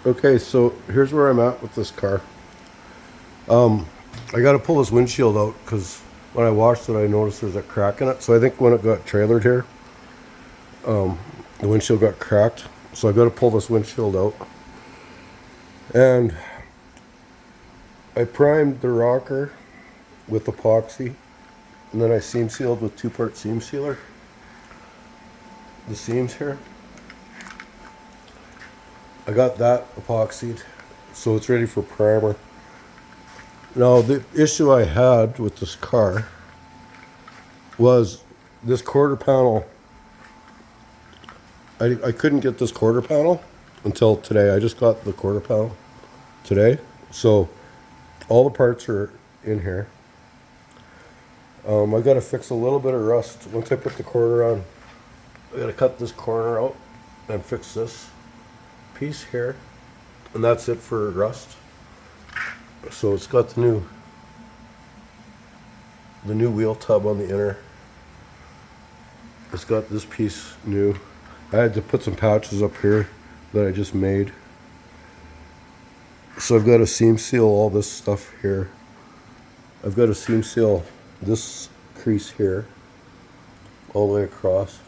Okay, so here's where I'm at with this car. I got to pull this windshield out because when I washed it, I noticed there's a crack in it. So I think when it got trailered here, the windshield got cracked. So I got to pull this windshield out. And I primed the rocker with epoxy, and then I seam sealed with 2-part seam sealer the seams here. I got that epoxied, so it's ready for primer. Now, the issue I had with this car was this quarter panel. I couldn't get this quarter panel until today. I just got the quarter panel today. So all the parts are in here. I got to fix a little bit of rust. Once I put the quarter on, I got to cut this corner out and fix this piece here. And that's it for rust. So it's got the new wheel tub on the inner. It's got this piece new. I had to put some patches up here that I just made. So I've got to seam seal all this stuff here. I've got to seam seal this crease here all the way across.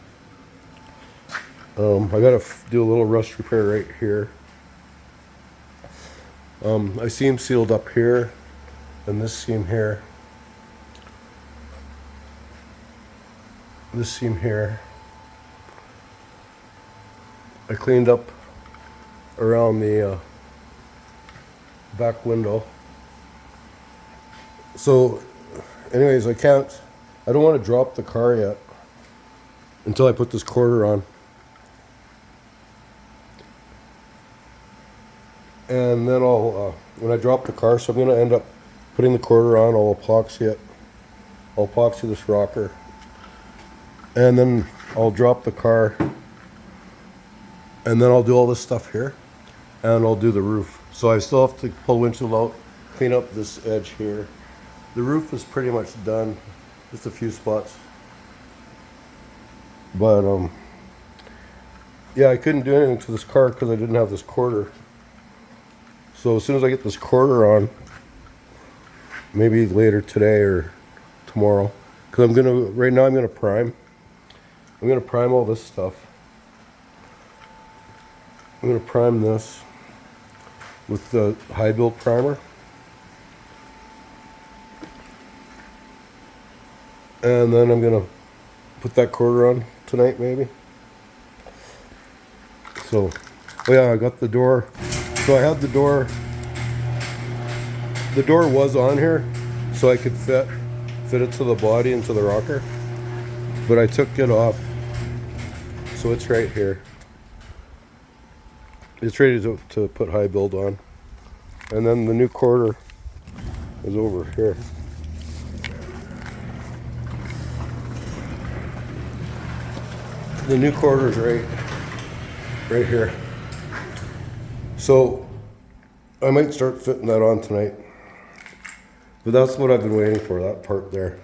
I got to do a little rust repair right here. I seam sealed up here and this seam here. This seam here. I cleaned up around the back window. So anyways, I don't want to drop the car yet until I put this quarter on. And then when I drop the car, so I'm going to end up putting the quarter on, I'll epoxy it. I'll epoxy this rocker. And then I'll drop the car. And then I'll do all this stuff here. And I'll do the roof. So I still have to pull the windshield out, clean up this edge here. The roof is pretty much done. Just a few spots. But, yeah, I couldn't do anything to this car because I didn't have this quarter. So as soon as I get this quarter on, maybe later today or tomorrow, because right now I'm gonna prime. I'm gonna prime all this stuff. I'm gonna prime this with the high build primer. And then I'm gonna put that quarter on tonight maybe. So, oh yeah, I got the door. So I had the door was on here so I could fit it to the body and to the rocker, but I took it off, so it's right here. It's ready to put high build on. And then the new quarter is over here. The new quarter is right here. So I might start fitting that on tonight. But that's what I've been waiting for, that part there.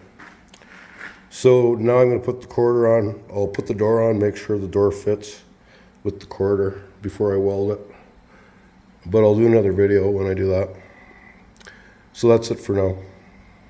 So now I'm going to put the quarter on. I'll put the door on, make sure the door fits with the quarter before I weld it. But I'll do another video when I do that. So that's it for now.